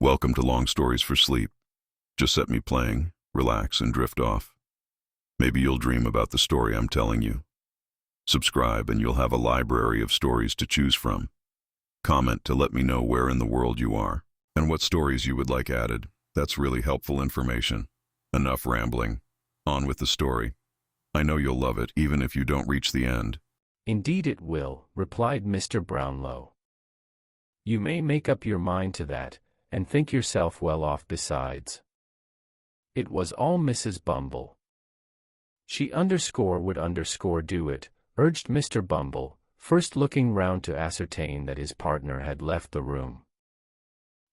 Welcome to Long Stories for Sleep. Just set me playing, relax, and drift off. Maybe you'll dream about the story I'm telling you. Subscribe and you'll have a library of stories to choose from. Comment to let me know where in the world you are and what stories you would like added. That's really helpful information. Enough rambling. On with the story. I know you'll love it even if you don't reach the end. "Indeed it will," replied Mr. Brownlow. "You may make up your mind to that, and think yourself well off besides." It was all Mrs. Bumble. "She would do it," urged Mr. Bumble, first looking round to ascertain that his partner had left the room.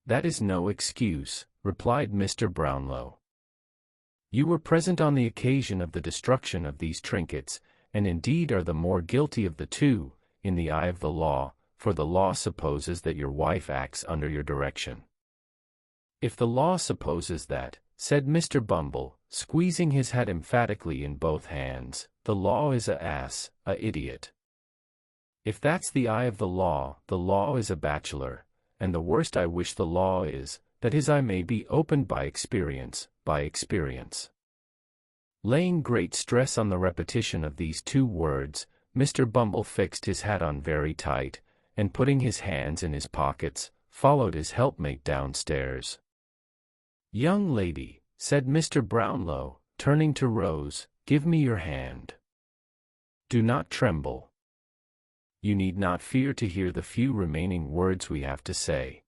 "That is no excuse," replied Mr. Brownlow. "You were present on the occasion of the destruction of these trinkets, and indeed are the more guilty of the two, in the eye of the law, for the law supposes that your wife acts under your direction." "If the law supposes that," said Mr. Bumble, squeezing his hat emphatically in both hands, "the law is a ass, a idiot. If that's the eye of the law is a bachelor, and the worst I wish the law is, that his eye may be opened by experience. Laying great stress on the repetition of these two words, Mr. Bumble fixed his hat on very tight, and putting his hands in his pockets, followed his helpmate downstairs. "Young lady," said Mr. Brownlow, turning to Rose, "give me your hand. Do not tremble. You need not fear to hear the few remaining words we have to say.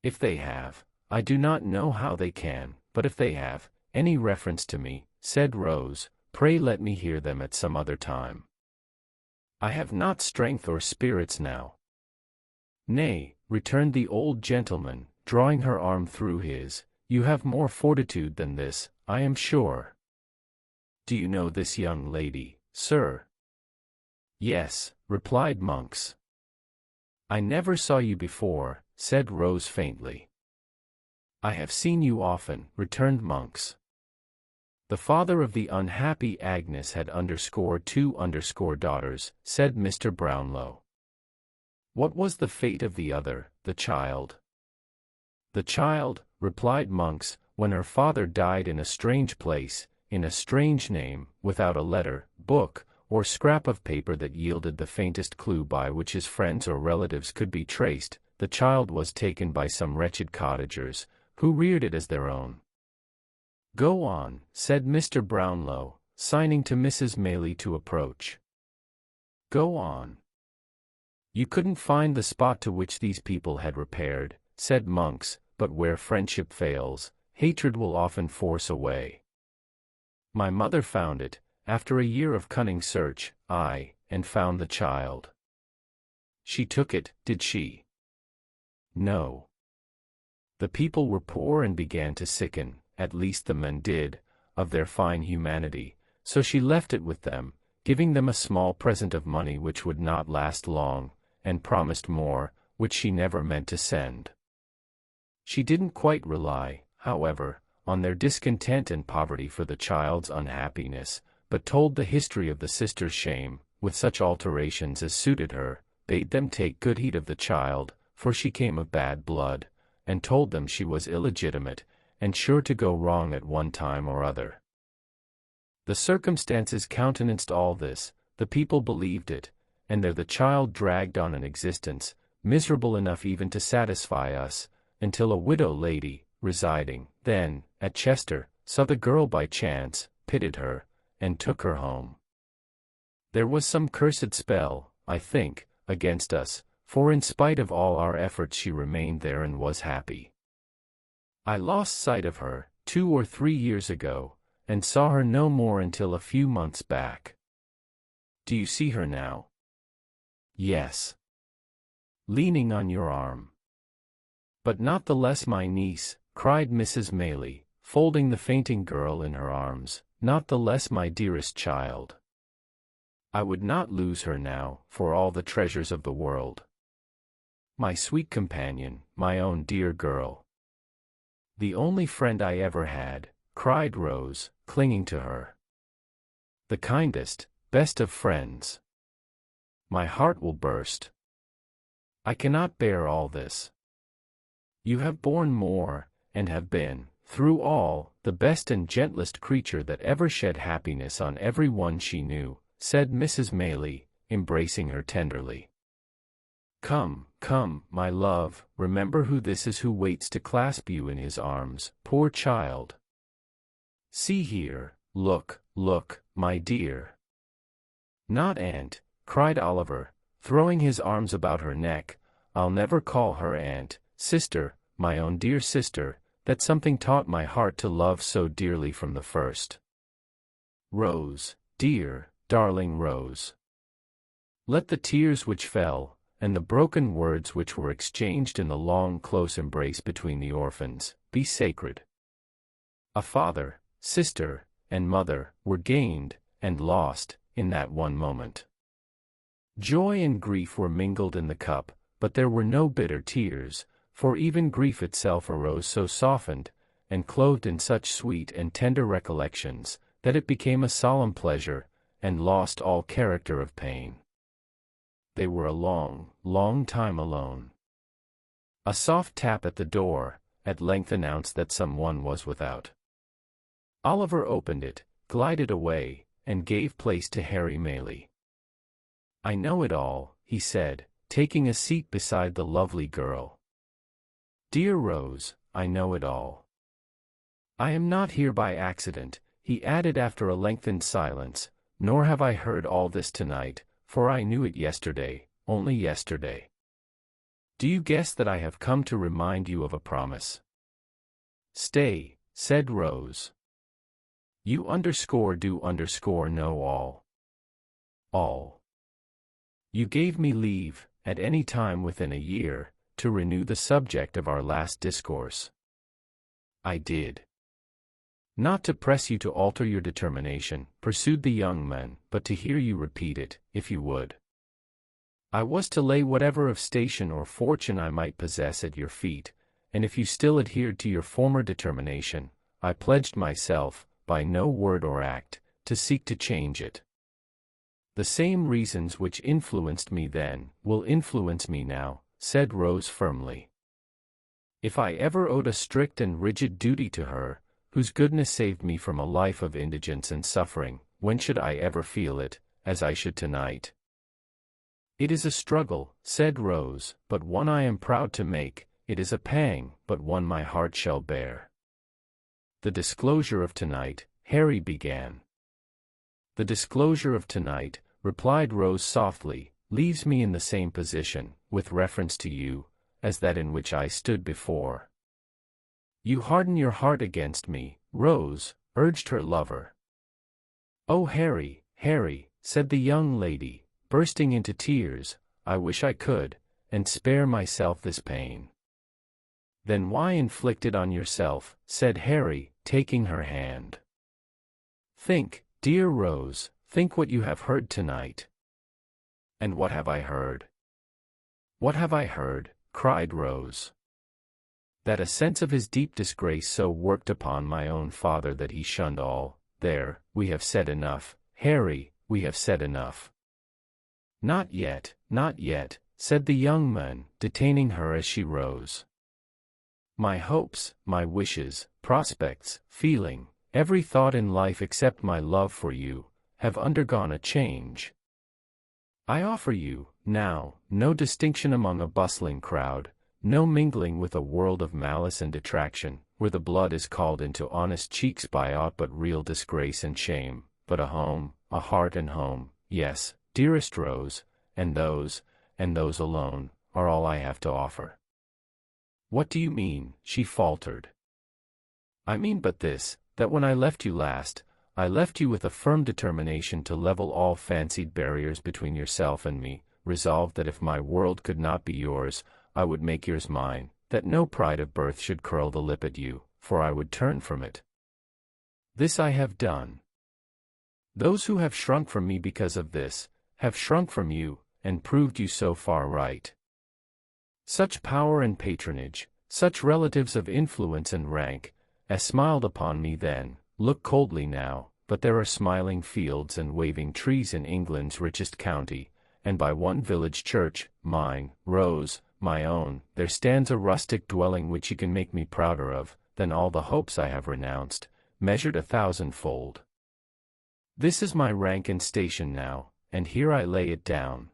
If they have, I do not know how they can, but if they have any reference to me," said Rose, "pray let me hear them at some other time. I have not strength or spirits now." "Nay," returned the old gentleman, drawing her arm through his, "you have more fortitude than this, I am sure. Do you know this young lady, sir?" "Yes," replied Monks. "I never saw you before," said Rose faintly. "I have seen you often," returned Monks. "The father of the unhappy Agnes had two daughters," said Mr. Brownlow. "What was the fate of the other, the child?" "The child," replied Monks, "when her father died in a strange place, in a strange name, without a letter, book, or scrap of paper that yielded the faintest clue by which his friends or relatives could be traced, the child was taken by some wretched cottagers, who reared it as their own." "Go on," said Mr. Brownlow, signing to Mrs. Maylie to approach. "Go on." "You couldn't find the spot to which these people had repaired," said Monks, "but where friendship fails, hatred will often force a way. My mother found it, after a year of cunning search, and found the child." "She took it, did she?" "No. The people were poor and began to sicken, at least the men did, of their fine humanity, so she left it with them, giving them a small present of money which would not last long, and promised more, which she never meant to send. She didn't quite rely, however, on their discontent and poverty for the child's unhappiness, but told the history of the sister's shame, with such alterations as suited her, bade them take good heed of the child, for she came of bad blood, and told them she was illegitimate, and sure to go wrong at one time or other. The circumstances countenanced all this, the people believed it, and there the child dragged on an existence, miserable enough even to satisfy us, until a widow lady, residing, then, at Chester, saw the girl by chance, pitied her, and took her home. There was some cursed spell, I think, against us, for in spite of all our efforts she remained there and was happy. I lost sight of her, 2 or 3 years ago, and saw her no more until a few months back." "Do you see her now?" "Yes." "Leaning on your arm?" "But not the less my niece," cried Mrs. Maylie, folding the fainting girl in her arms, "not the less my dearest child. I would not lose her now, for all the treasures of the world. My sweet companion, my own dear girl. The only friend I ever had," cried Rose, clinging to her. "The kindest, best of friends. My heart will burst. I cannot bear all this. You have borne more, and have been, through all, the best and gentlest creature that ever shed happiness on every one she knew," said Mrs. Maylie, embracing her tenderly. "Come, come, my love, remember who this is who waits to clasp you in his arms, poor child. See here, look, look, my dear." "Not aunt," cried Oliver, throwing his arms about her neck. "I'll never call her aunt, sister, my own dear sister, that something taught my heart to love so dearly from the first. Rose, dear, darling Rose. Let the tears which fell, and the broken words which were exchanged in the long close embrace between the orphans, be sacred. A father, sister, and mother were gained, and lost, in that one moment. Joy and grief were mingled in the cup, but there were no bitter tears, for even grief itself arose so softened, and clothed in such sweet and tender recollections, that it became a solemn pleasure, and lost all character of pain. They were a long, long time alone. A soft tap at the door at length announced that someone was without. Oliver opened it, glided away, and gave place to Harry Maylie. "I know it all," he said, taking a seat beside the lovely girl. "Dear Rose, I know it all. I am not here by accident," he added after a lengthened silence, "nor have I heard all this tonight, for I knew it yesterday, only yesterday. Do you guess that I have come to remind you of a promise?" "Stay," said Rose. "You do know all. All. You gave me leave, at any time within a year, to renew the subject of our last discourse." "I did." "Not to press you to alter your determination," pursued the young man, "but to hear you repeat it, if you would. I was to lay whatever of station or fortune I might possess at your feet, and if you still adhered to your former determination, I pledged myself, by no word or act, to seek to change it. The same reasons which influenced me then, will influence me now," said Rose firmly. "If I ever owed a strict and rigid duty to her, whose goodness saved me from a life of indigence and suffering, when should I ever feel it, as I should tonight?" "It is a struggle," said Rose, "but one I am proud to make. It is a pang, but one my heart shall bear." "The disclosure of tonight," Harry began. "The disclosure of tonight," replied Rose softly, "leaves me in the same position, with reference to you, as that in which I stood before." "You harden your heart against me, Rose," urged her lover. "Oh Harry, Harry," said the young lady, bursting into tears, "I wish I could, and spare myself this pain." "Then why inflict it on yourself?" said Harry, taking her hand. "Think, dear Rose, think what you have heard tonight." "And what have I heard?" "What have I heard?" cried Rose. "That a sense of his deep disgrace so worked upon my own father that he shunned all. There, we have said enough, Harry, we have said enough." Not yet," said the young man, detaining her as she rose. "My hopes, my wishes, prospects, feeling, every thought in life except my love for you, have undergone a change. I offer you, now, no distinction among a bustling crowd, no mingling with a world of malice and detraction, where the blood is called into honest cheeks by aught but real disgrace and shame, but a home, a heart and home, yes, dearest Rose, and those alone, are all I have to offer." "What do you mean?" she faltered. "I mean but this, that when I left you last, I left you with a firm determination to level all fancied barriers between yourself and me, resolved that if my world could not be yours, I would make yours mine, that no pride of birth should curl the lip at you, for I would turn from it. This I have done. Those who have shrunk from me because of this, have shrunk from you, and proved you so far right. Such power and patronage, such relatives of influence and rank, as smiled upon me then, look coldly now, but there are smiling fields and waving trees in England's richest county, and by one village church, mine, Rose, my own, there stands a rustic dwelling which you can make me prouder of than all the hopes I have renounced, measured 1,000-fold. This is my rank and station now, and here I lay it down.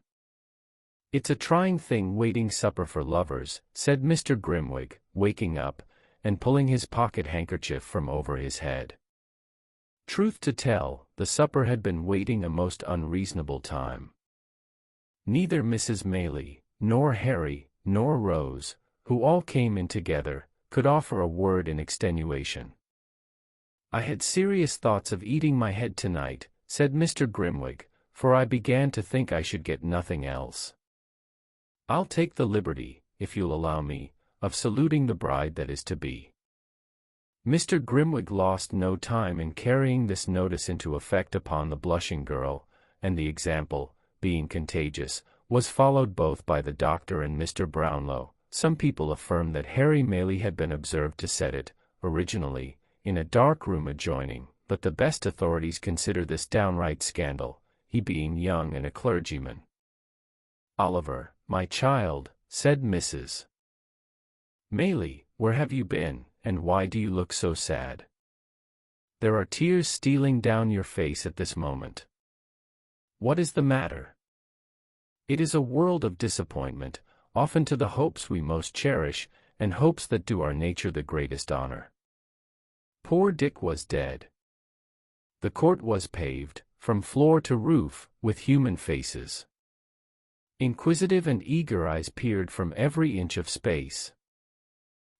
It's a trying thing waiting supper for lovers, said Mr. Grimwig, waking up, and pulling his pocket-handkerchief from over his head. Truth to tell, the supper had been waiting a most unreasonable time. Neither Mrs. Maylie, nor Harry, nor Rose, who all came in together, could offer a word in extenuation. I had serious thoughts of eating my head tonight, said Mr. Grimwig, for I began to think I should get nothing else. I'll take the liberty, if you'll allow me, of saluting the bride that is to be. Mr. Grimwig lost no time in carrying this notice into effect upon the blushing girl, and the example, being contagious, was followed both by the doctor and Mr. Brownlow. Some people affirm that Harry Maylie had been observed to set it, originally, in a dark room adjoining, but the best authorities consider this downright scandal, he being young and a clergyman. "Oliver, my child," said Mrs. Maylie, "where have you been, and why do you look so sad? There are tears stealing down your face at this moment. What is the matter?" "It is a world of disappointment, often to the hopes we most cherish, and hopes that do our nature the greatest honor. Poor Dick was dead. The court was paved, from floor to roof, with human faces. Inquisitive and eager eyes peered from every inch of space.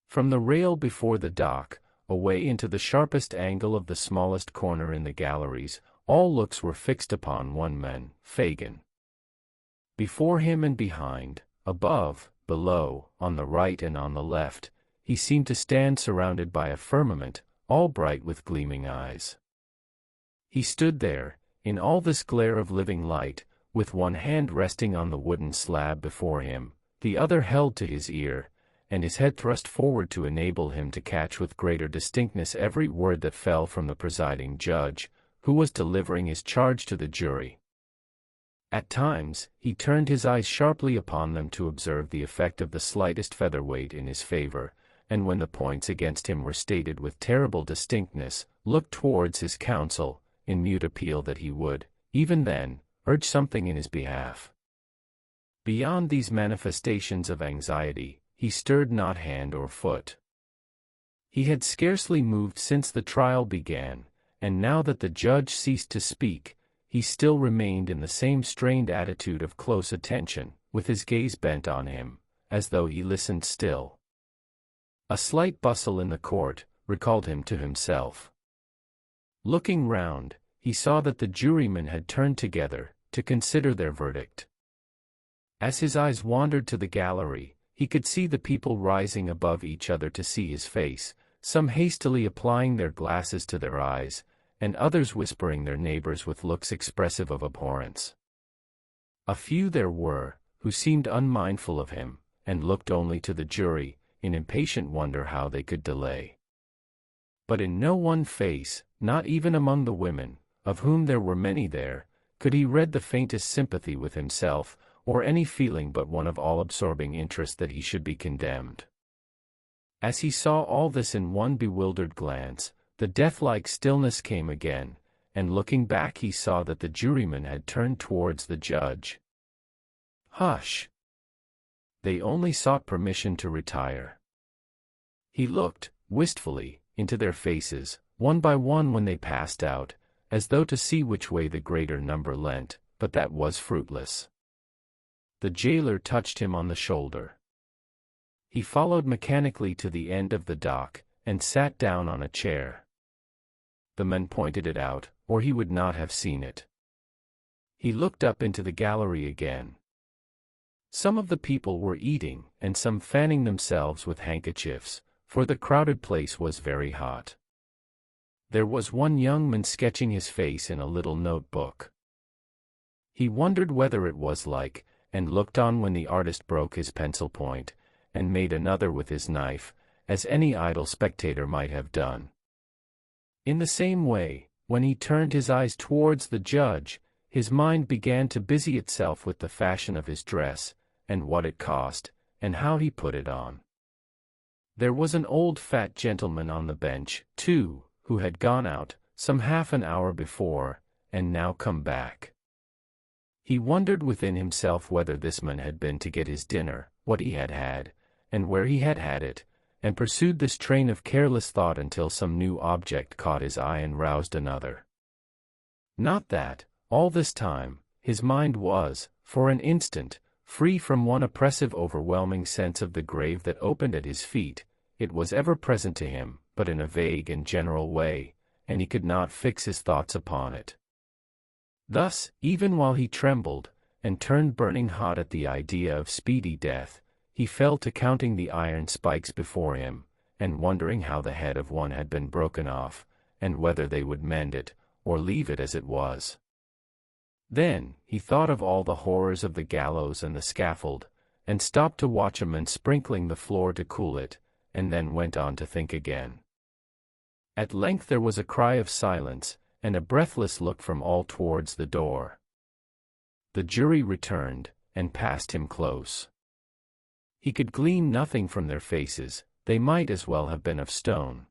From the rail before the dock, away into the sharpest angle of the smallest corner in the galleries, all looks were fixed upon one man, Fagin. Before him and behind, above, below, on the right and on the left, he seemed to stand surrounded by a firmament, all bright with gleaming eyes. He stood there, in all this glare of living light, with one hand resting on the wooden slab before him, the other held to his ear, and his head thrust forward to enable him to catch with greater distinctness every word that fell from the presiding judge, who was delivering his charge to the jury. At times, he turned his eyes sharply upon them to observe the effect of the slightest featherweight in his favor, and when the points against him were stated with terrible distinctness, looked towards his counsel, in mute appeal that he would, even then, urge something in his behalf. Beyond these manifestations of anxiety, he stirred not hand or foot. He had scarcely moved since the trial began, and now that the judge ceased to speak, he still remained in the same strained attitude of close attention, with his gaze bent on him, as though he listened still. A slight bustle in the court recalled him to himself. Looking round, he saw that the jurymen had turned together, to consider their verdict. As his eyes wandered to the gallery, he could see the people rising above each other to see his face, some hastily applying their glasses to their eyes, and others whispering their neighbors with looks expressive of abhorrence. A few there were, who seemed unmindful of him, and looked only to the jury, in impatient wonder how they could delay. But in no one face, not even among the women, of whom there were many there, could he read the faintest sympathy with himself, or any feeling but one of all-absorbing interest that he should be condemned. As he saw all this in one bewildered glance, the death-like stillness came again, and looking back he saw that the jurymen had turned towards the judge. "Hush!" They only sought permission to retire. He looked, wistfully, into their faces, one by one when they passed out, as though to see which way the greater number leant, but that was fruitless. The jailer touched him on the shoulder. He followed mechanically to the end of the dock, and sat down on a chair. The men pointed it out, or he would not have seen it. He looked up into the gallery again. Some of the people were eating, and some fanning themselves with handkerchiefs, for the crowded place was very hot. There was one young man sketching his face in a little notebook. He wondered whether it was like, and looked on when the artist broke his pencil point, and made another with his knife, as any idle spectator might have done. In the same way, when he turned his eyes towards the judge, his mind began to busy itself with the fashion of his dress, and what it cost, and how he put it on. There was an old fat gentleman on the bench, too, who had gone out, some half an hour before, and now come back. He wondered within himself whether this man had been to get his dinner, what he had had, and where he had had it, and pursued this train of careless thought until some new object caught his eye and roused another. Not that, all this time, his mind was, for an instant, free from one oppressive overwhelming sense of the grave that opened at his feet. It was ever present to him, but in a vague and general way, and he could not fix his thoughts upon it. Thus, even while he trembled, and turned burning hot at the idea of speedy death, he fell to counting the iron spikes before him, and wondering how the head of one had been broken off, and whether they would mend it, or leave it as it was. Then, he thought of all the horrors of the gallows and the scaffold, and stopped to watch a man sprinkling the floor to cool it, and then went on to think again. At length there was a cry of silence, and a breathless look from all towards the door. The jury returned, and passed him close. He could glean nothing from their faces, they might as well have been of stone.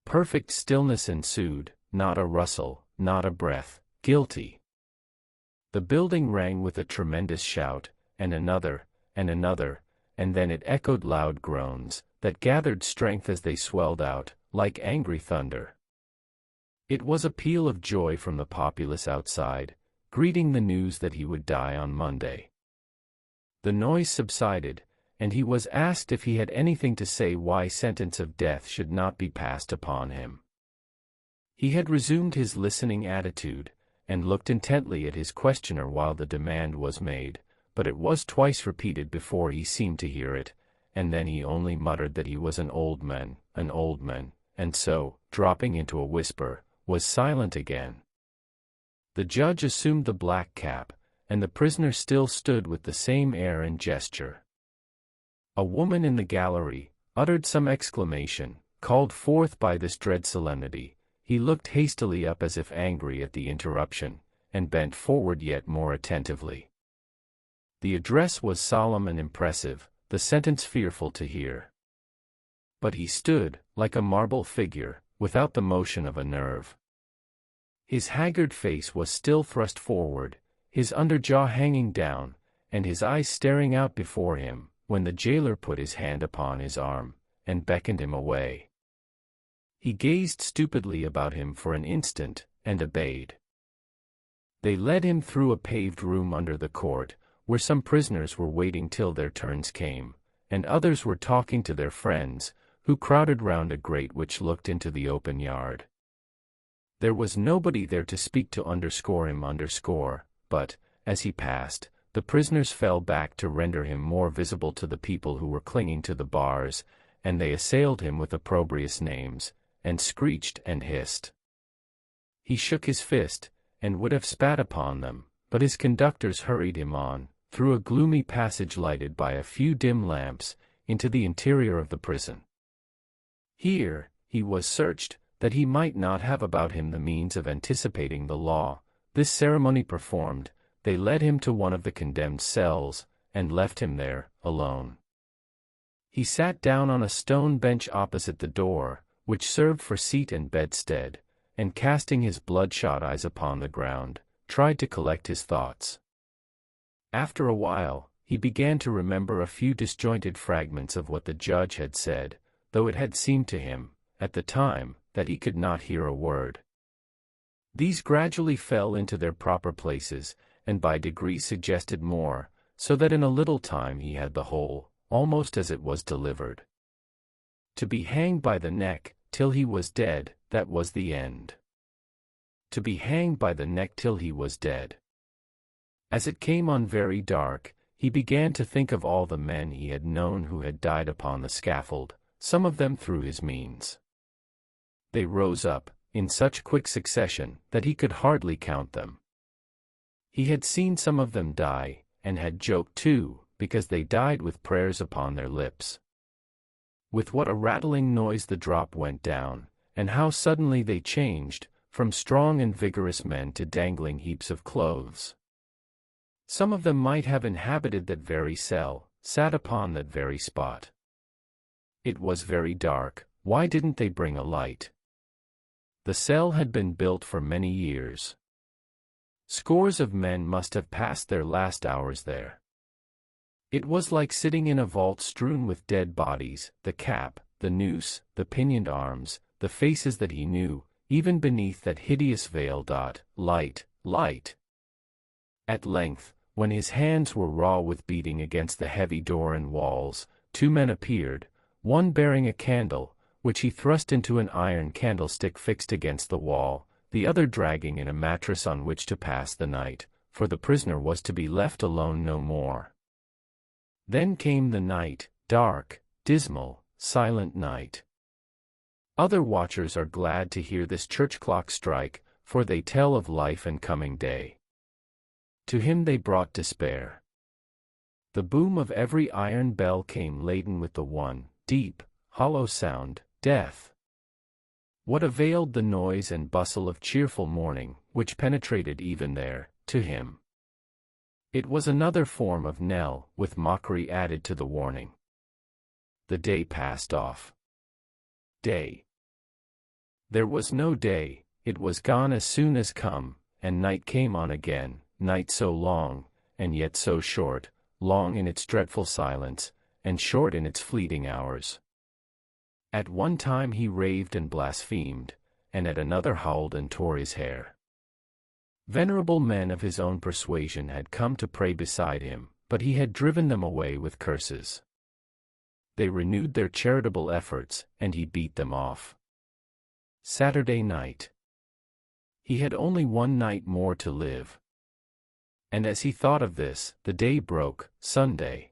Perfect stillness ensued, not a rustle, not a breath, guilty. The building rang with a tremendous shout, and another, and then it echoed loud groans, that gathered strength as they swelled out, like angry thunder. It was a peal of joy from the populace outside, greeting the news that he would die on Monday. The noise subsided, and he was asked if he had anything to say why sentence of death should not be passed upon him. He had resumed his listening attitude, and looked intently at his questioner while the demand was made, but it was twice repeated before he seemed to hear it, and then he only muttered that he was an old man, and so, dropping into a whisper, was silent again. The judge assumed the black cap, and the prisoner still stood with the same air and gesture. A woman in the gallery uttered some exclamation, called forth by this dread solemnity. He looked hastily up as if angry at the interruption, and bent forward yet more attentively. The address was solemn and impressive, the sentence fearful to hear. But he stood, like a marble figure, without the motion of a nerve. His haggard face was still thrust forward, his underjaw hanging down, and his eyes staring out before him, when the jailer put his hand upon his arm, and beckoned him away. He gazed stupidly about him for an instant, and obeyed. They led him through a paved room under the court, where some prisoners were waiting till their turns came, and others were talking to their friends, who crowded round a grate which looked into the open yard. There was nobody there to speak to underscore him, but, as he passed, the prisoners fell back to render him more visible to the people who were clinging to the bars, and they assailed him with opprobrious names, and screeched and hissed. He shook his fist, and would have spat upon them, but his conductors hurried him on, through a gloomy passage lighted by a few dim lamps, into the interior of the prison. Here, he was searched, that he might not have about him the means of anticipating the law. This ceremony performed, they led him to one of the condemned cells, and left him there, alone. He sat down on a stone bench opposite the door, which served for seat and bedstead, and casting his bloodshot eyes upon the ground, tried to collect his thoughts. After a while, he began to remember a few disjointed fragments of what the judge had said, though it had seemed to him, at the time, that he could not hear a word. These gradually fell into their proper places, and by degrees suggested more, so that in a little time he had the whole, almost as it was delivered. To be hanged by the neck, till he was dead, that was the end. To be hanged by the neck till he was dead. As it came on very dark, he began to think of all the men he had known who had died upon the scaffold, some of them through his means. They rose up, in such quick succession, that he could hardly count them. He had seen some of them die, and had joked too, because they died with prayers upon their lips. With what a rattling noise the drop went down, and how suddenly they changed, from strong and vigorous men to dangling heaps of clothes. Some of them might have inhabited that very cell, sat upon that very spot. It was very dark. Why didn't they bring a light? The cell had been built for many years. Scores of men must have passed their last hours there. It was like sitting in a vault strewn with dead bodies, the cap, the noose, the pinioned arms, the faces that he knew, even beneath that hideous veil. Light, light. At length, when his hands were raw with beating against the heavy door and walls, two men appeared, one bearing a candle, which he thrust into an iron candlestick fixed against the wall, the other dragging in a mattress on which to pass the night, for the prisoner was to be left alone no more. Then came the night, dark, dismal, silent night. Other watchers are glad to hear this church clock strike, for they tell of life and coming day. To him they brought despair. The boom of every iron bell came laden with the one, deep, hollow sound, death. What availed the noise and bustle of cheerful morning, which penetrated even there, to him? It was another form of knell, with mockery added to the warning. The day passed off. Day. There was no day, it was gone as soon as come, and night came on again, night so long, and yet so short, long in its dreadful silence, and short in its fleeting hours. At one time he raved and blasphemed, and at another howled and tore his hair. Venerable men of his own persuasion had come to pray beside him, but he had driven them away with curses. They renewed their charitable efforts, and he beat them off. Saturday night. He had only one night more to live. And as he thought of this, the day broke, Sunday.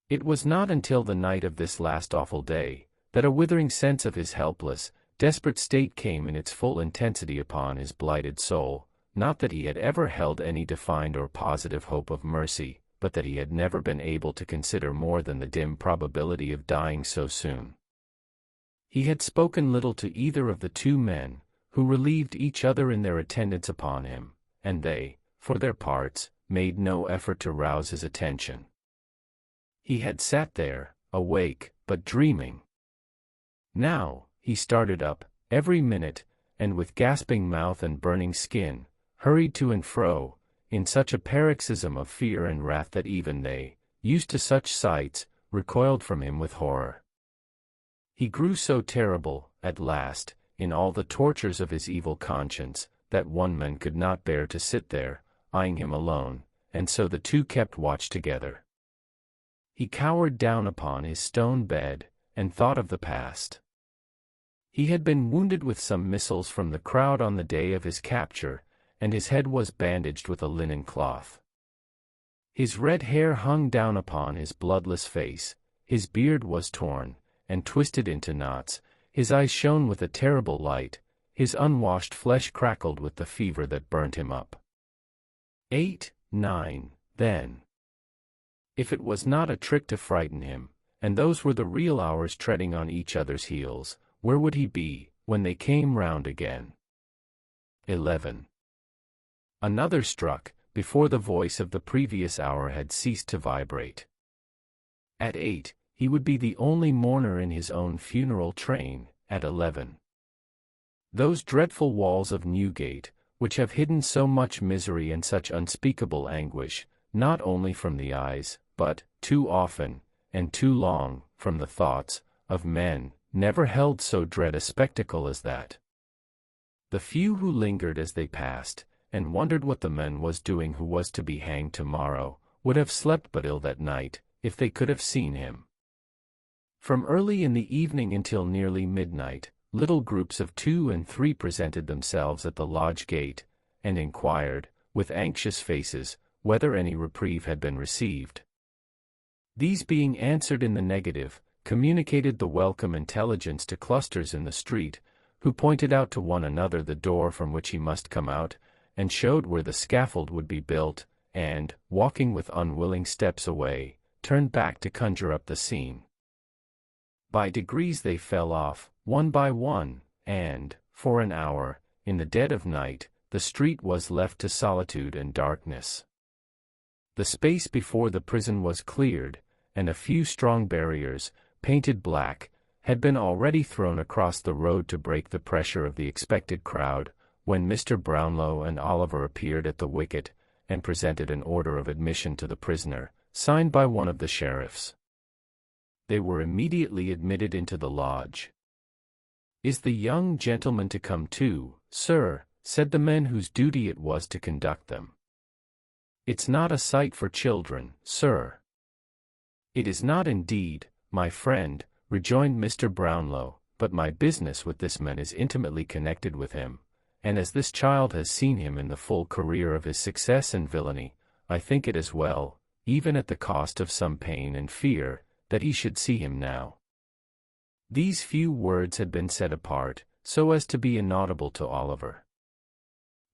It was not until the night of this last awful day, that a withering sense of his helpless, desperate state came in its full intensity upon his blighted soul, not that he had ever held any defined or positive hope of mercy, but that he had never been able to consider more than the dim probability of dying so soon. He had spoken little to either of the two men, who relieved each other in their attendance upon him, and they, for their parts, made no effort to rouse his attention. He had sat there, awake, but dreaming. Now, he started up, every minute, and with gasping mouth and burning skin, hurried to and fro, in such a paroxysm of fear and wrath that even they, used to such sights, recoiled from him with horror. He grew so terrible, at last, in all the tortures of his evil conscience, that one man could not bear to sit there, eyeing him alone, and so the two kept watch together. He cowered down upon his stone bed, and thought of the past. He had been wounded with some missiles from the crowd on the day of his capture, and his head was bandaged with a linen cloth. His red hair hung down upon his bloodless face, his beard was torn, and twisted into knots, his eyes shone with a terrible light, his unwashed flesh crackled with the fever that burnt him up. 8, 9, then. If it was not a trick to frighten him, and those were the real hours treading on each other's heels, where would he be, when they came round again? 11. Another struck, before the voice of the previous hour had ceased to vibrate. At 8, he would be the only mourner in his own funeral train, at 11. Those dreadful walls of Newgate, which have hidden so much misery and such unspeakable anguish, not only from the eyes, but, too often, and too long, from the thoughts, of men, never held so dread a spectacle as that. The few who lingered as they passed, and wondered what the man was doing who was to be hanged tomorrow, would have slept but ill that night, if they could have seen him. From early in the evening until nearly midnight, little groups of 2 and 3 presented themselves at the lodge gate, and inquired, with anxious faces, whether any reprieve had been received. These being answered in the negative, communicated the welcome intelligence to clusters in the street, who pointed out to one another the door from which he must come out, and showed where the scaffold would be built, and, walking with unwilling steps away, turned back to conjure up the scene. By degrees they fell off, one by one, and, for an hour, in the dead of night, the street was left to solitude and darkness. The space before the prison was cleared, and a few strong barriers, painted black, had been already thrown across the road to break the pressure of the expected crowd, when Mr. Brownlow and Oliver appeared at the wicket, and presented an order of admission to the prisoner, signed by one of the sheriffs. They were immediately admitted into the lodge. "Is the young gentleman to come too, sir?" said the men whose duty it was to conduct them. "It's not a sight for children, sir." "It is not indeed, my friend," rejoined Mr. Brownlow, "but my business with this man is intimately connected with him, and as this child has seen him in the full career of his success and villainy, I think it as well, even at the cost of some pain and fear, that he should see him now." These few words had been said apart, so as to be inaudible to Oliver.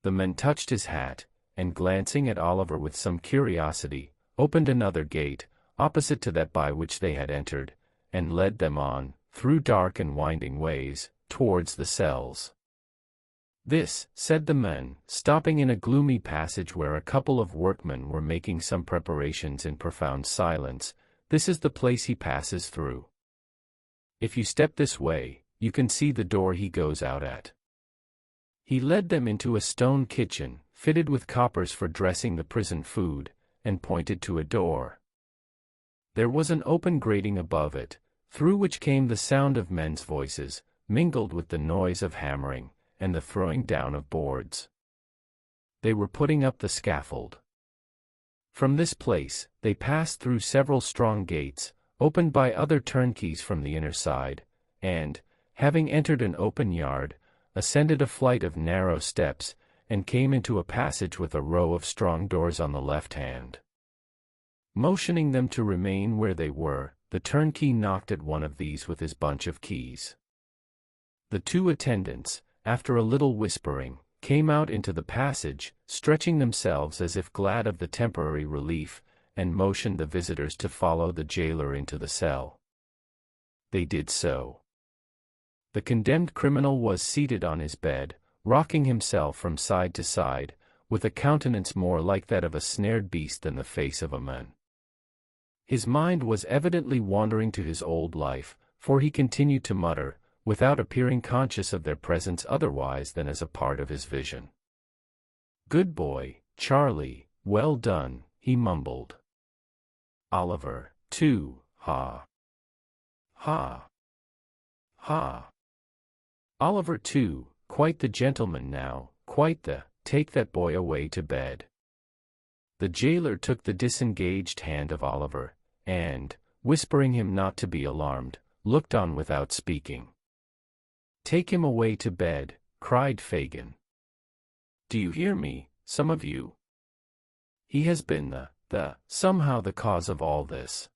The man touched his hat, and glancing at Oliver with some curiosity, opened another gate, opposite to that by which they had entered, and led them on, through dark and winding ways, towards the cells. "This," said the man, stopping in a gloomy passage where a couple of workmen were making some preparations in profound silence, "this is the place he passes through. If you step this way, you can see the door he goes out at." He led them into a stone kitchen, fitted with coppers for dressing the prison food, and pointed to a door. There was an open grating above it, through which came the sound of men's voices, mingled with the noise of hammering, and the throwing down of boards. They were putting up the scaffold. From this place, they passed through several strong gates, opened by other turnkeys from the inner side, and, having entered an open yard, ascended a flight of narrow steps, and came into a passage with a row of strong doors on the left hand. Motioning them to remain where they were, the turnkey knocked at one of these with his bunch of keys. The two attendants, after a little whispering, came out into the passage, stretching themselves as if glad of the temporary relief, and motioned the visitors to follow the jailer into the cell. They did so. The condemned criminal was seated on his bed, rocking himself from side to side, with a countenance more like that of a snared beast than the face of a man. His mind was evidently wandering to his old life, for he continued to mutter, without appearing conscious of their presence otherwise than as a part of his vision. "Good boy, Charlie, well done," he mumbled. "Oliver, too, ha! Ha! Ha! Oliver too, quite the gentleman now, quite the, take that boy away to bed." The jailer took the disengaged hand of Oliver, and, whispering him not to be alarmed, looked on without speaking. "Take him away to bed," cried Fagin. "Do you hear me, some of you? He has been somehow the cause of all this.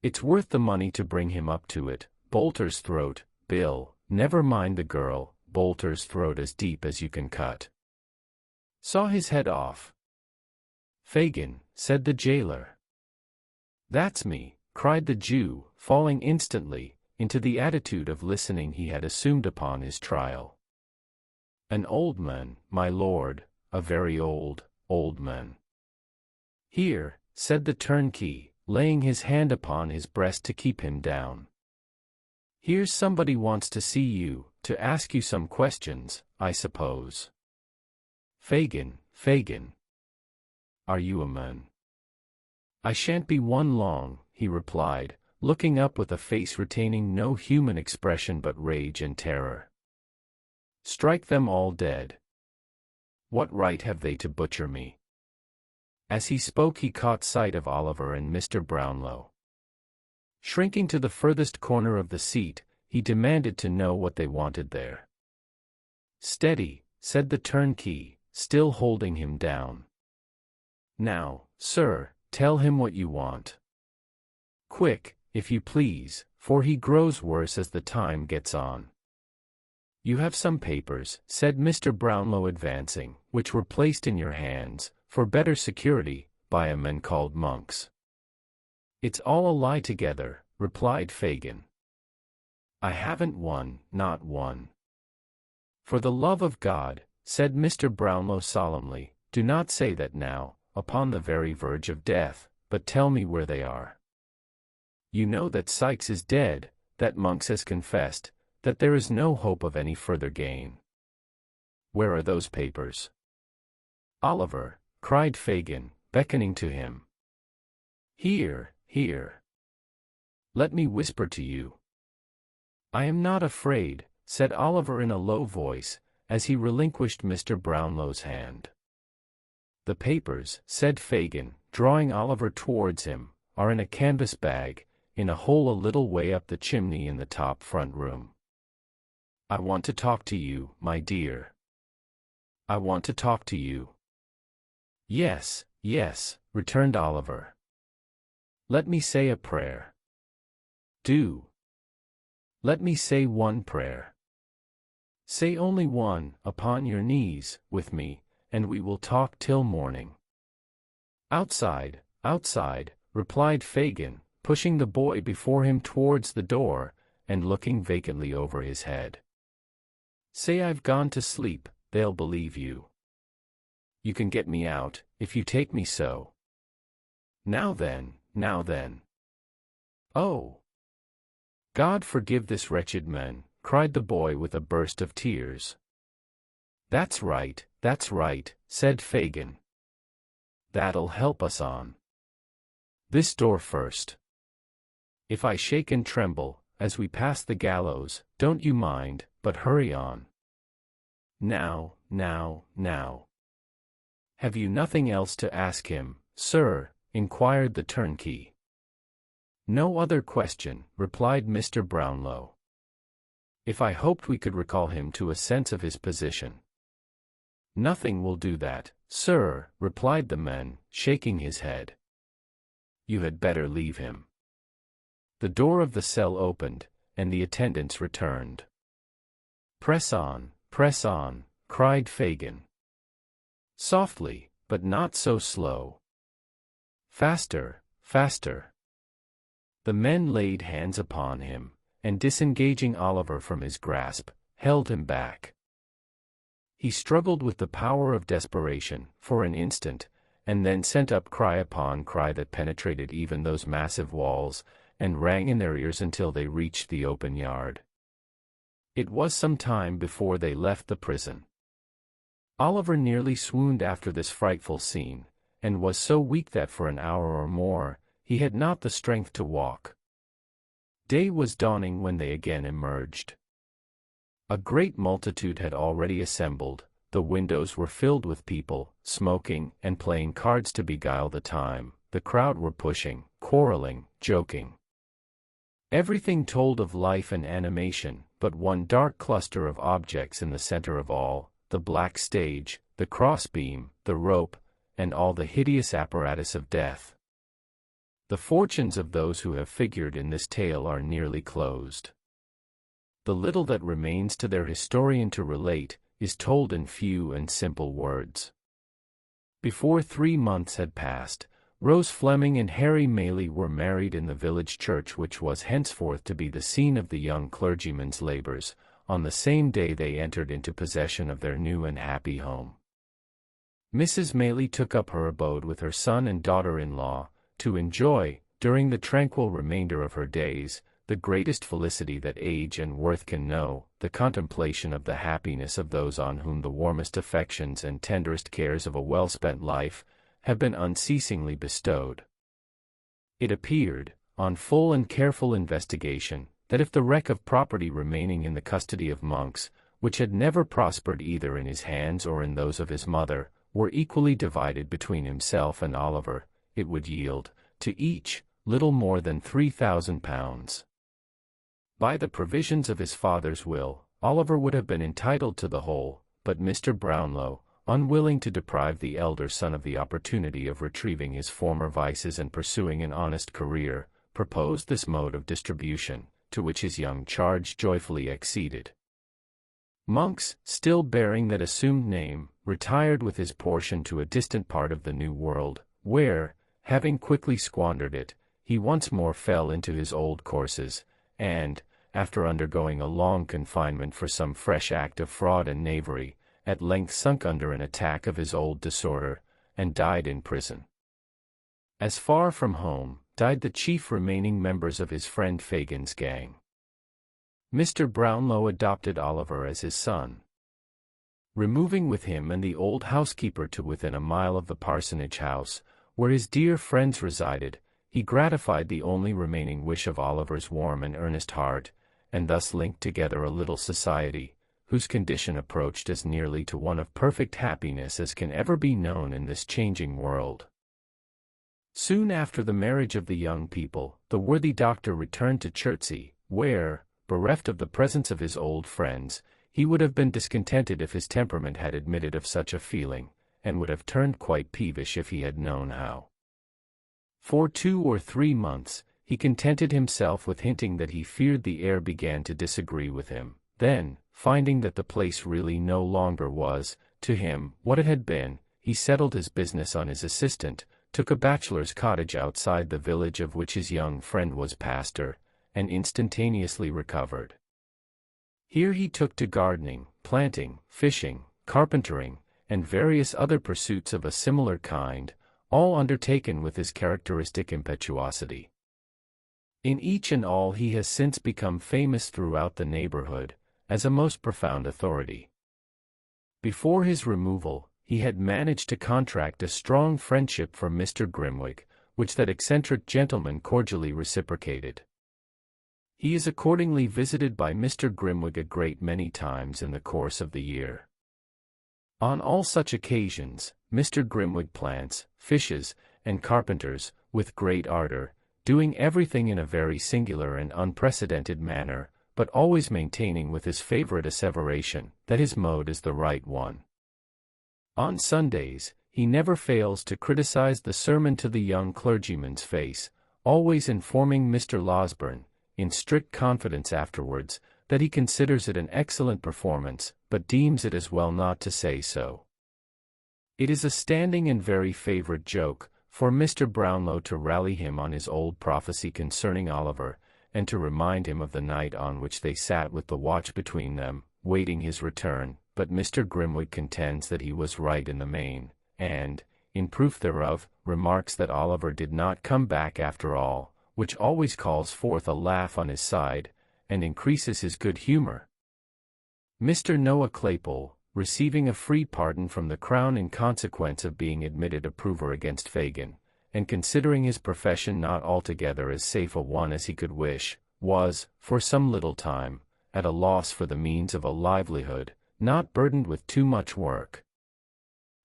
It's worth the money to bring him up to it. Bolter's throat, Bill, never mind the girl, Bolter's throat as deep as you can cut. Saw his head off." "Fagin," said the jailer. "That's me," cried the Jew, falling instantly into the attitude of listening he had assumed upon his trial. "An old man, my lord, a very old man." "Here," said the turnkey, laying his hand upon his breast to keep him down. "Here's somebody wants to see you, to ask you some questions, I suppose." Fagin. "Are you a man?" "I shan't be one long," he replied, looking up with a face retaining no human expression but rage and terror. "Strike them all dead. What right have they to butcher me?" As he spoke he caught sight of Oliver and Mr. Brownlow. Shrinking to the furthest corner of the seat, he demanded to know what they wanted there. "Steady," said the turnkey, still holding him down. "Now, sir, tell him what you want. Quick, if you please, for he grows worse as the time gets on." "You have some papers," said Mr. Brownlow advancing, "which were placed in your hands, for better security, by a man called Monks." "It's all a lie together," replied Fagin. "I haven't one, not one." "For the love of God," said Mr. Brownlow solemnly, "do not say that now, upon the very verge of death, but tell me where they are. You know that Sikes is dead, that Monks has confessed, that there is no hope of any further gain. Where are those papers? Oliver, cried Fagin, beckoning to him. Here, here. Let me whisper to you. I am not afraid, said Oliver in a low voice, as he relinquished Mr. Brownlow's hand. The papers, said Fagin, drawing Oliver towards him, are in a canvas bag, in a hole a little way up the chimney in the top front room. I want to talk to you, my dear. I want to talk to you. Yes, yes, returned Oliver. Let me say a prayer. Do. Let me say one prayer. Say only one, upon your knees, with me, and we will talk till morning. Outside, outside, replied Fagin, pushing the boy before him towards the door, and looking vacantly over his head. Say I've gone to sleep, they'll believe you. You can get me out, if you take me so. Now then, now then. Oh! God forgive this wretched man, cried the boy with a burst of tears. That's right, said Fagin. That'll help us on. This door first. If I shake and tremble, as we pass the gallows, don't you mind, but hurry on. Now, now, now. Have you nothing else to ask him, sir? Inquired the turnkey. No other question, replied Mr. Brownlow. If I hoped we could recall him to a sense of his position. Nothing will do that, sir, replied the man, shaking his head. You had better leave him. The door of the cell opened, and the attendants returned. Press on, cried Fagin. Softly, but not so slow. Faster, faster. The men laid hands upon him, and disengaging Oliver from his grasp, held him back. He struggled with the power of desperation, for an instant, and then sent up cry upon cry that penetrated even those massive walls, and rang in their ears until they reached the open yard. It was some time before they left the prison. Oliver nearly swooned after this frightful scene, and was so weak that for an hour or more, he had not the strength to walk. Day was dawning when they again emerged. A great multitude had already assembled, the windows were filled with people, smoking, and playing cards to beguile the time, the crowd were pushing, quarreling, joking. Everything told of life and animation, but one dark cluster of objects in the center of all, the black stage, the crossbeam, the rope, and all the hideous apparatus of death. The fortunes of those who have figured in this tale are nearly closed. The little that remains to their historian to relate, is told in few and simple words. Before 3 months had passed, Rose Fleming and Harry Maylie were married in the village church which was henceforth to be the scene of the young clergyman's labors. On the same day they entered into possession of their new and happy home. Mrs. Maylie took up her abode with her son and daughter-in-law, to enjoy, during the tranquil remainder of her days, the greatest felicity that age and worth can know, the contemplation of the happiness of those on whom the warmest affections and tenderest cares of a well-spent life have been unceasingly bestowed. It appeared, on full and careful investigation, that if the wreck of property remaining in the custody of Monks, which had never prospered either in his hands or in those of his mother, were equally divided between himself and Oliver, it would yield, to each, little more than £3,000. By the provisions of his father's will, Oliver would have been entitled to the whole, but Mr. Brownlow, unwilling to deprive the elder son of the opportunity of retrieving his former vices and pursuing an honest career, proposed this mode of distribution, to which his young charge joyfully acceded. Monks, still bearing that assumed name, retired with his portion to a distant part of the New World, where, having quickly squandered it, he once more fell into his old courses, and, after undergoing a long confinement for some fresh act of fraud and knavery, at length sunk under an attack of his old disorder, and died in prison. As far from home, died the chief remaining members of his friend Fagin's gang. Mr. Brownlow adopted Oliver as his son. Removing with him and the old housekeeper to within a mile of the parsonage house, where his dear friends resided, he gratified the only remaining wish of Oliver's warm and earnest heart, and thus linked together a little society, whose condition approached as nearly to one of perfect happiness as can ever be known in this changing world. Soon after the marriage of the young people, the worthy doctor returned to Chertsey, where, bereft of the presence of his old friends, he would have been discontented if his temperament had admitted of such a feeling, and would have turned quite peevish if he had known how. For 2 or 3 months, he contented himself with hinting that he feared the air began to disagree with him. Then, finding that the place really no longer was, to him, what it had been, he settled his business on his assistant, took a bachelor's cottage outside the village of which his young friend was pastor, and instantaneously recovered. Here he took to gardening, planting, fishing, carpentering, and various other pursuits of a similar kind, all undertaken with his characteristic impetuosity. In each and all he has since become famous throughout the neighborhood, as a most profound authority. Before his removal, he had managed to contract a strong friendship for Mr. Grimwig, which that eccentric gentleman cordially reciprocated. He is accordingly visited by Mr. Grimwig a great many times in the course of the year. On all such occasions, Mr. Grimwig plants, fishes, and carpenters, with great ardor, doing everything in a very singular and unprecedented manner, but always maintaining with his favorite asseveration, that his mode is the right one. On Sundays, he never fails to criticize the sermon to the young clergyman's face, always informing Mr. Losberne, in strict confidence afterwards, that he considers it an excellent performance, but deems it as well not to say so. It is a standing and very favorite joke for Mr. Brownlow to rally him on his old prophecy concerning Oliver, and to remind him of the night on which they sat with the watch between them, waiting his return, but Mr. Grimwig contends that he was right in the main, and, in proof thereof, remarks that Oliver did not come back after all, which always calls forth a laugh on his side, and increases his good humor. Mr. Noah Claypole, receiving a free pardon from the Crown in consequence of being admitted a prover against Fagin, and considering his profession not altogether as safe a one as he could wish, was, for some little time, at a loss for the means of a livelihood, not burdened with too much work.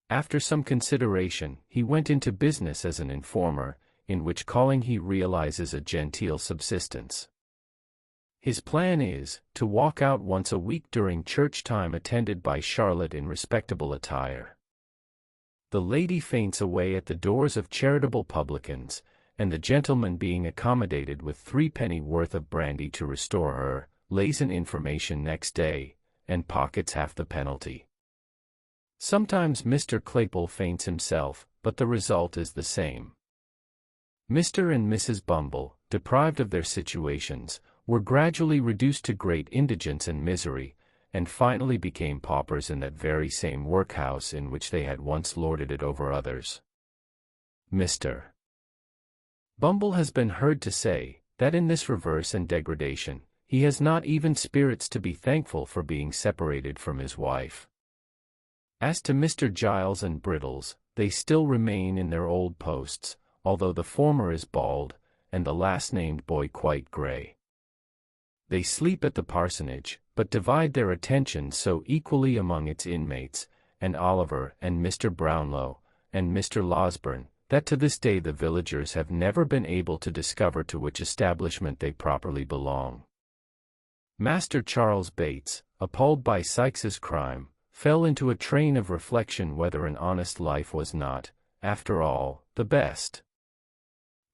After some consideration, he went into business as an informer, in which calling he realizes a genteel subsistence. His plan is, to walk out once a week during church time attended by Charlotte in respectable attire. The lady faints away at the doors of charitable publicans, and the gentleman being accommodated with 3 penny worth of brandy to restore her, lays an information next day, and pockets half the penalty. Sometimes Mr. Claypole faints himself, but the result is the same. Mr. and Mrs. Bumble, deprived of their situations, were gradually reduced to great indigence and misery, and finally became paupers in that very same workhouse in which they had once lorded it over others. Mr. Bumble has been heard to say, that in this reverse and degradation, he has not even spirits to be thankful for being separated from his wife. As to Mr. Giles and Brittles, they still remain in their old posts, although the former is bald, and the last-named boy quite grey. They sleep at the parsonage, but divide their attention so equally among its inmates, and Oliver and Mr. Brownlow, and Mr. Losberne, that to this day the villagers have never been able to discover to which establishment they properly belong. Master Charles Bates, appalled by Sykes's crime, fell into a train of reflection whether an honest life was not, after all, the best.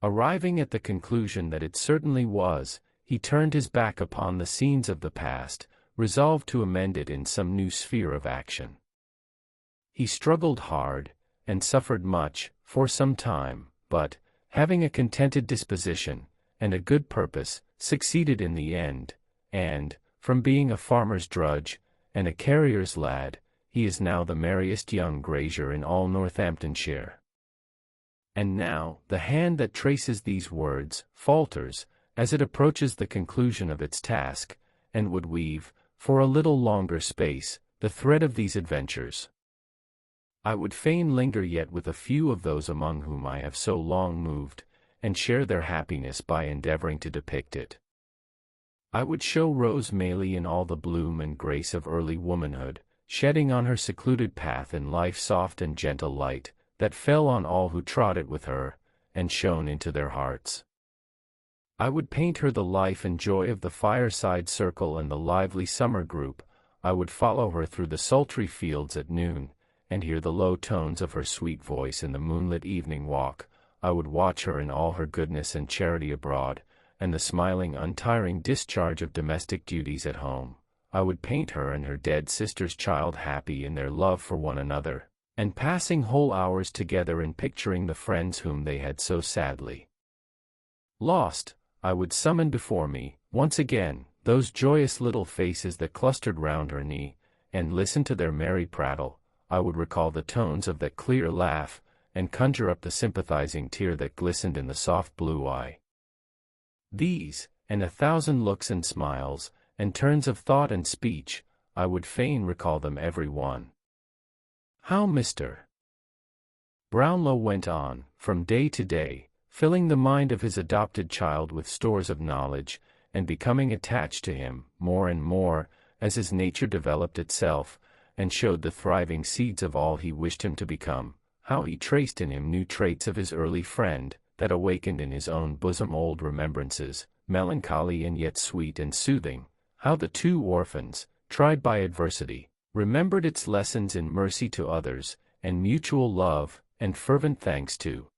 Arriving at the conclusion that it certainly was, he turned his back upon the scenes of the past, resolved to amend it in some new sphere of action. He struggled hard, and suffered much, for some time, but, having a contented disposition, and a good purpose, succeeded in the end, and, from being a farmer's drudge, and a carrier's lad, he is now the merriest young grazier in all Northamptonshire. And now, the hand that traces these words, falters, as it approaches the conclusion of its task, and would weave, for a little longer space, the thread of these adventures. I would fain linger yet with a few of those among whom I have so long moved, and share their happiness by endeavoring to depict it. I would show Rose Maylie in all the bloom and grace of early womanhood, shedding on her secluded path in life soft and gentle light, that fell on all who trod it with her, and shone into their hearts. I would paint her the life and joy of the fireside circle and the lively summer group. I would follow her through the sultry fields at noon, and hear the low tones of her sweet voice in the moonlit evening walk. I would watch her in all her goodness and charity abroad, and the smiling untiring discharge of domestic duties at home. I would paint her and her dead sister's child happy in their love for one another, and passing whole hours together in picturing the friends whom they had so sadly lost. I would summon before me, once again, those joyous little faces that clustered round her knee, and listen to their merry prattle. I would recall the tones of that clear laugh, and conjure up the sympathizing tear that glistened in the soft blue eye. These, and 1,000 looks and smiles, and turns of thought and speech, I would fain recall them every one. How Mr. Brownlow went on, from day to day, filling the mind of his adopted child with stores of knowledge, and becoming attached to him, more and more, as his nature developed itself, and showed the thriving seeds of all he wished him to become, how he traced in him new traits of his early friend, that awakened in his own bosom old remembrances, melancholy and yet sweet and soothing, how the two orphans, tried by adversity, remembered its lessons in mercy to others, and mutual love, and fervent thanks to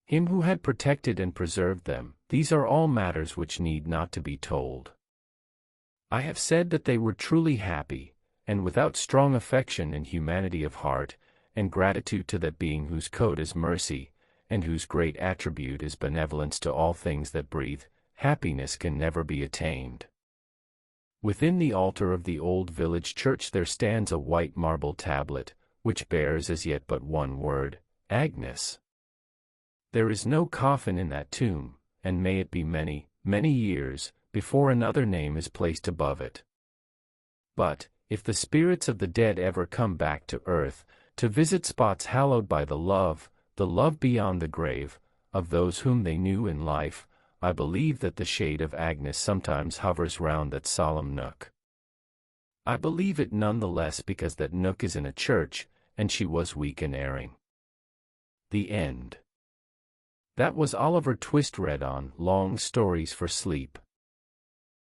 him who had protected and preserved them. These are all matters which need not to be told. I have said that they were truly happy, and without strong affection and humanity of heart, and gratitude to that being whose code is mercy, and whose great attribute is benevolence to all things that breathe, happiness can never be attained. Within the altar of the old village church there stands a white marble tablet, which bears as yet but one word, Agnes. There is no coffin in that tomb, and may it be many, many years, before another name is placed above it. But, if the spirits of the dead ever come back to earth, to visit spots hallowed by the love beyond the grave, of those whom they knew in life, I believe that the shade of Agnes sometimes hovers round that solemn nook. I believe it none the less because that nook is in a church, and she was weak and erring. The end. That was Oliver Twist read on Long Stories for Sleep.